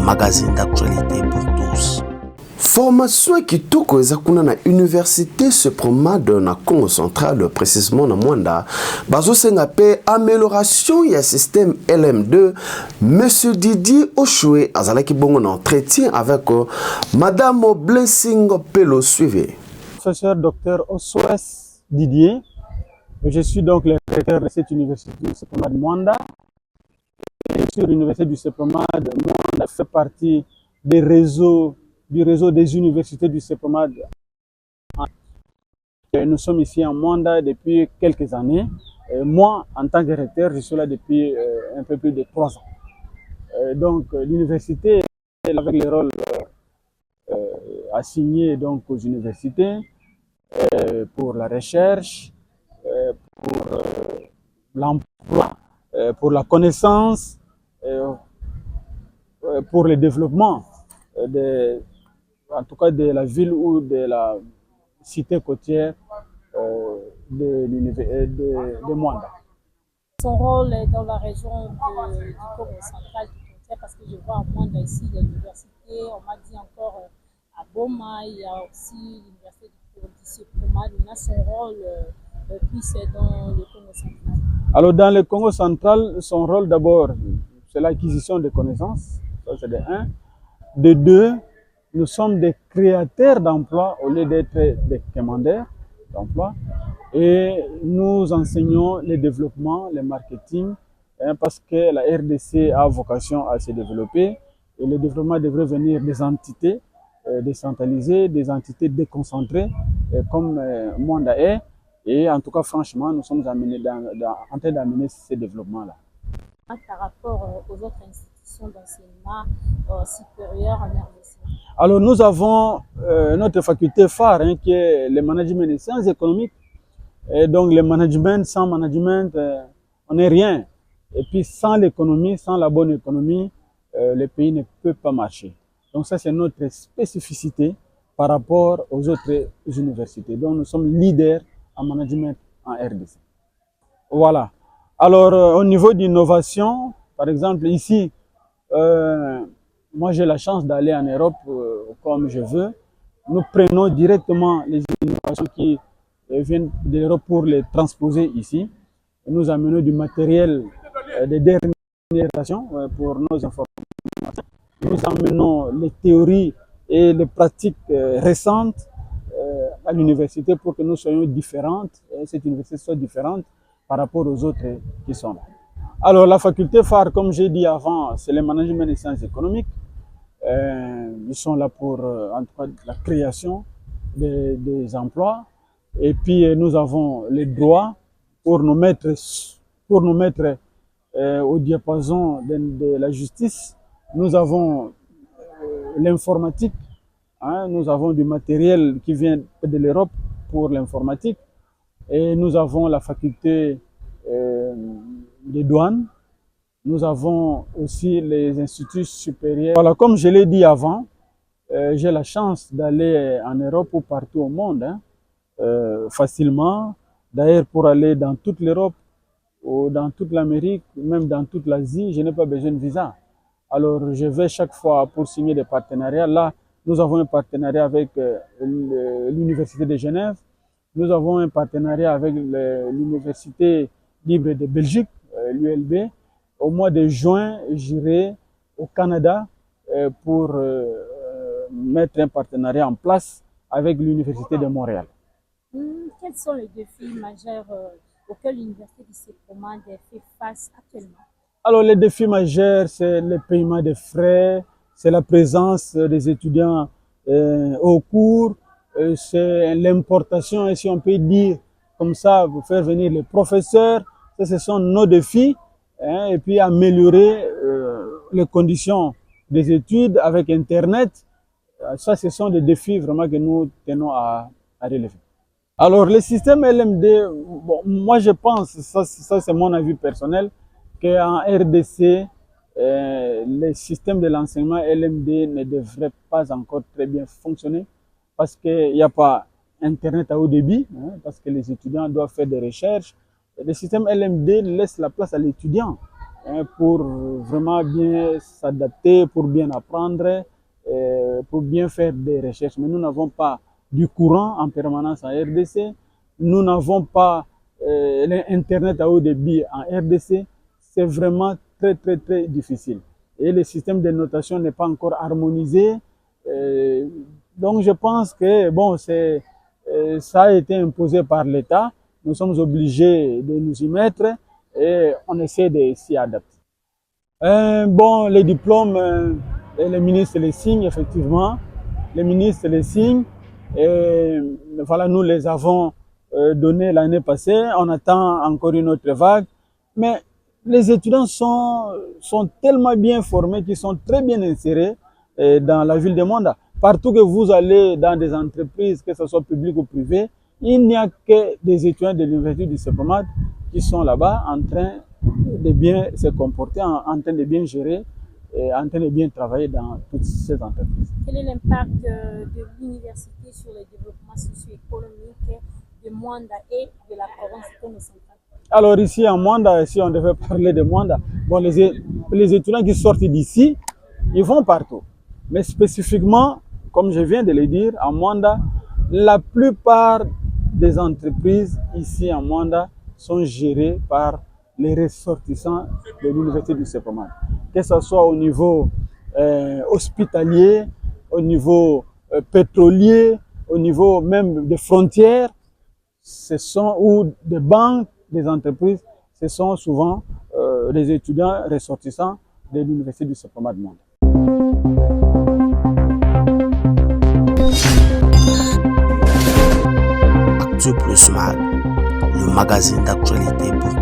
magazine d'actualité pour tous. Formation kitoko ezakuna na université suprême de na Congo central précisément na Mwanda bazosenga pe amélioration ya système LM2. Monsieur Didier Oshoué azalaki bongo na entretien avec Madame Blessing Pelo. Suivez. Professeur Dr Osouès Didier, je suis donc le recteur de cette université du Suprême de Mwanda. Et sur l'université du Suprême de Mwanda fait partie du réseau des universités du CEPROMAD. Nous sommes ici en Mwanda depuis quelques années. Moi, en tant que recteur, je suis là depuis un peu plus de 3 ans. Donc, l'université, avec les rôles assignés donc, aux universités, pour la recherche, pour l'emploi, pour la connaissance, pour le développement en tout cas de la ville ou de la cité côtière de Mwanda. Son rôle dans la région du Congo central, parce que je vois à Mwanda ici l'université, on m'a dit encore à Boma, il y a aussi l'université du Suprême. Maintenant, son rôle plus dans le Congo central. Alors dans le Congo central, son rôle d'abord, c'est l'acquisition de connaissances, ça c'est de 1. De 2, nous sommes des créateurs d'emplois au lieu d'être des commandeurs d'emplois. Et nous enseignons le développement, le marketing, parce que la RDC a vocation à se développer. Et le développement devrait venir des entités décentralisées, des entités déconcentrées, comme Mwanda est. Et en tout cas, franchement, nous sommes en train d'amener ce développement-là. Par rapport aux autres institutions d'enseignement supérieur en RDC? Alors nous avons notre faculté phare qui est le management des sciences économiques. Et donc le management, sans management, on n'est rien. Et puis sans l'économie, sans la bonne économie, le pays ne peut pas marcher. Donc ça c'est notre spécificité par rapport aux autres universités. Donc nous sommes leaders en management en RDC. Voilà. Alors au niveau d'innovation, par exemple ici, moi j'ai la chance d'aller en Europe comme je veux. Nous prenons directement les innovations qui viennent d'Europe pour les transposer ici. Nous amenons du matériel de dernière génération pour nos informations. Nous amenons les théories et les pratiques récentes à l'université pour que nous soyons différentes, et cette université soit différente par rapport aux autres qui sont là. Alors la faculté phare, comme j'ai dit avant, c'est le management des sciences économiques. Ils sont là pour en tout cas la création des emplois. Et puis nous avons les droits pour nous mettre au diapason de la justice. Nous avons l'informatique, nous avons du matériel qui vient de l'Europe pour l'informatique. Et nous avons la faculté des douanes. Nous avons aussi les instituts supérieurs. Voilà, comme je l'ai dit avant, j'ai la chance d'aller en Europe ou partout au monde, facilement. D'ailleurs, pour aller dans toute l'Europe ou dans toute l'Amérique, même dans toute l'Asie, je n'ai pas besoin de visa. Alors, je vais chaque fois pour signer des partenariats. Là, nous avons un partenariat avec l'Université de Genève. Nous avons un partenariat avec l'Université libre de Belgique, l'ULB. Au mois de juin, j'irai au Canada pour mettre un partenariat en place avec l'Université de Montréal. Quels sont les défis majeurs auxquels l'Université du Suprême fait face actuellement? Alors les défis majeurs, c'est le paiement des frais, c'est la présence des étudiants au cours, c'est l'importation, et si on peut dire comme ça, vous faire venir les professeurs, ça, ce sont nos défis. Et puis améliorer les conditions des études avec Internet. Ça, ce sont des défis vraiment que nous tenons à relever. Alors, le système LMD, bon, moi je pense, ça c'est mon avis personnel, qu'en RDC, le système de l'enseignement LMD ne devrait pas encore très bien fonctionner parce qu'il n'y a pas Internet à haut débit, parce que les étudiants doivent faire des recherches. Le système LMD laisse la place à l'étudiant. pour vraiment bien s'adapter, pour bien apprendre, pour bien faire des recherches. Mais nous n'avons pas du courant en permanence en RDC, nous n'avons pas l'Internet à haut débit en RDC, c'est vraiment très très très difficile. Et le système de notation n'est pas encore harmonisé. Donc je pense que bon, ça a été imposé par l'État. Nous sommes obligés de nous y mettre et on essaie de s'y adapter. Bon, les diplômes, les ministres les signent effectivement. Les ministres les signent. Et voilà, nous les avons donnés l'année passée. On attend encore une autre vague. Mais les étudiants sont tellement bien formés qu'ils sont très bien insérés dans la ville de Mwanda. Partout que vous allez dans des entreprises, que ce soit publiques ou privées, il n'y a que des étudiants de l'université du CEPROMAT qui sont là-bas en train de bien se comporter, en train de bien gérer et en train de bien travailler dans toutes ces entreprises. Quel est l'impact de l'université sur le développement socio-économique de Mwanda et de la province Congo-Centrale? Alors ici à Mwanda, si on devait parler de Mwanda, bon, les étudiants qui sortent d'ici, ils vont partout. Mais spécifiquement, comme je viens de le dire, à Mwanda, la plupart des entreprises ici à Mwanda sont gérées par les ressortissants de l'université du CEPROMAT. Que ce soit au niveau hospitalier, au niveau pétrolier, au niveau même des frontières, ou des banques, des entreprises, ce sont souvent les étudiants ressortissants de l'université du CEPROMAT de Mwanda. Actu Plus Mag, le magazine d'actualité pour